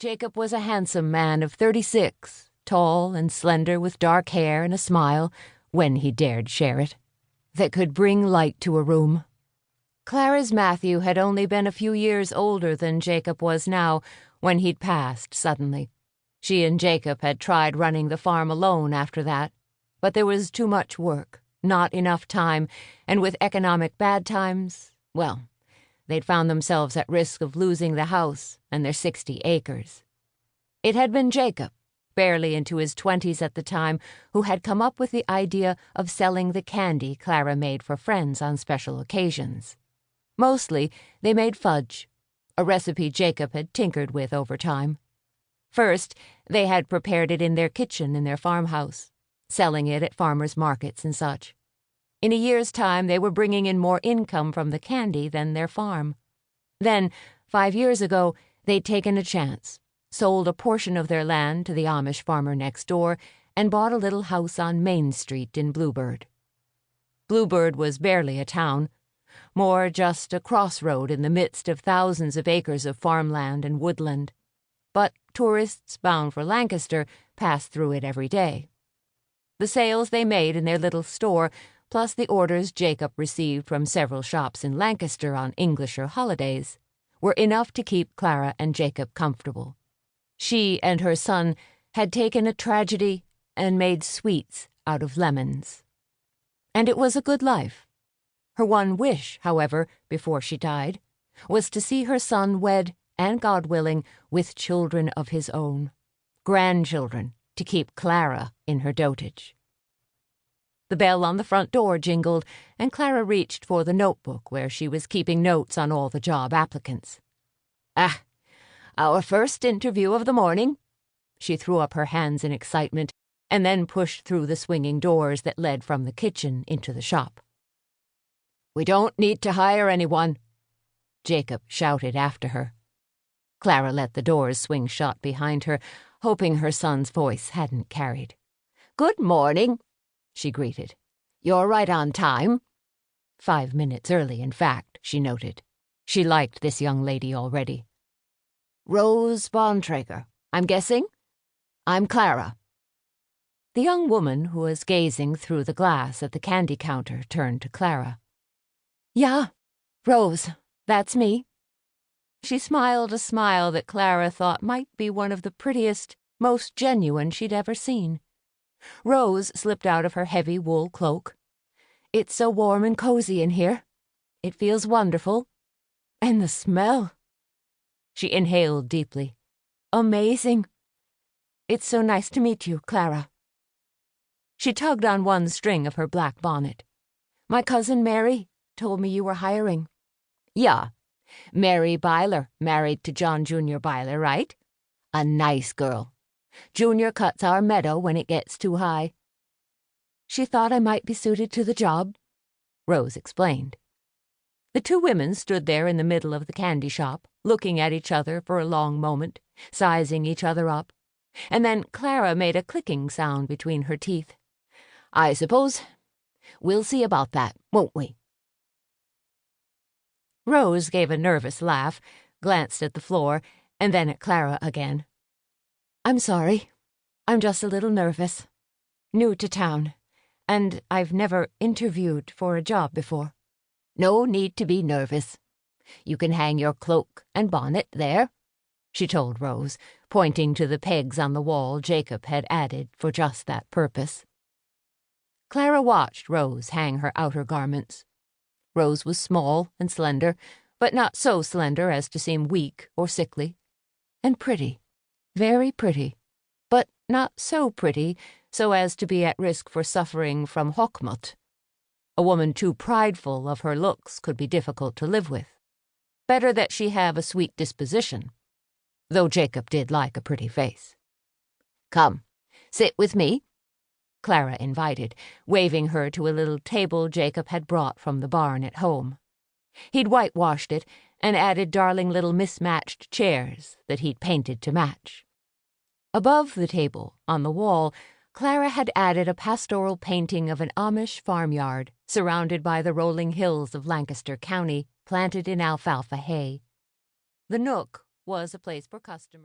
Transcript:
Jacob was a handsome man of 36, tall and slender with dark hair and a smile, when he dared share it, that could bring light to a room. Clara's Matthew had only been a few years older than Jacob was now when he'd passed suddenly. She and Jacob had tried running the farm alone after that, but there was too much work, not enough time, and with economic bad times, well, they'd found themselves at risk of losing the house and their 60 acres. It had been Jacob, barely into his 20s at the time, who had come up with the idea of selling the candy Clara made for friends on special occasions. Mostly, they made fudge, a recipe Jacob had tinkered with over time. First, they had prepared it in their kitchen in their farmhouse, selling it at farmers' markets and such. In a year's time, they were bringing in more income from the candy than their farm. Then, 5 years ago, they'd taken a chance, sold a portion of their land to the Amish farmer next door, and bought a little house on Main Street in Bluebird. Bluebird was barely a town, more just a crossroad in the midst of thousands of acres of farmland and woodland. But tourists bound for Lancaster passed through it every day. The sales they made in their little store, plus the orders Jacob received from several shops in Lancaster on Englisher holidays, were enough to keep Clara and Jacob comfortable. She and her son had taken a tragedy and made sweets out of lemons. And it was a good life. Her one wish, however, before she died, was to see her son wed, and God willing, with children of his own, grandchildren, to keep Clara in her dotage. The bell on the front door jingled, and Clara reached for the notebook where she was keeping notes on all the job applicants. "Ah, our first interview of the morning." She threw up her hands in excitement, and then pushed through the swinging doors that led from the kitchen into the shop. "We don't need to hire anyone," Jacob shouted after her. Clara let the doors swing shut behind her, hoping her son's voice hadn't carried. "Good morning," she greeted. "You're right on time." 5 minutes early, in fact, she noted. She liked this young lady already. "Rose Bontrager, I'm guessing? I'm Clara." The young woman who was gazing through the glass at the candy counter turned to Clara. "Yeah, Rose, that's me." She smiled a smile that Clara thought might be one of the prettiest, most genuine she'd ever seen. Rose slipped out of her heavy wool cloak. "It's so warm and cozy in here. It feels wonderful. And the smell." She inhaled deeply. "Amazing. It's so nice to meet you, Clara." She tugged on one string of her black bonnet. "My cousin Mary told me you were hiring." "Yeah. Mary Byler, married to John Jr. Byler, right? A nice girl. Junior cuts our meadow when it gets too high." "She thought I might be suited to the job," Rose explained. The two women stood there in the middle of the candy shop, looking at each other for a long moment, sizing each other up, and then Clara made a clicking sound between her teeth. "I suppose we'll see about that, won't we?" Rose gave a nervous laugh, glanced at the floor, and then at Clara again. "I'm sorry. I'm just a little nervous. New to town, and I've never interviewed for a job before." "No need to be nervous. You can hang your cloak and bonnet there," she told Rose, pointing to the pegs on the wall Jacob had added for just that purpose. Clara watched Rose hang her outer garments. Rose was small and slender, but not so slender as to seem weak or sickly. And pretty, very pretty, but not so pretty so as to be at risk for suffering from hochmut. A woman too prideful of her looks could be difficult to live with. Better that she have a sweet disposition, though Jacob did like a pretty face. "Come, sit with me," Clara invited, waving her to a little table Jacob had brought from the barn at home. He'd whitewashed it and added darling little mismatched chairs that he'd painted to match. Above the table, on the wall, Clara had added a pastoral painting of an Amish farmyard surrounded by the rolling hills of Lancaster County, planted in alfalfa hay. The nook was a place for customers.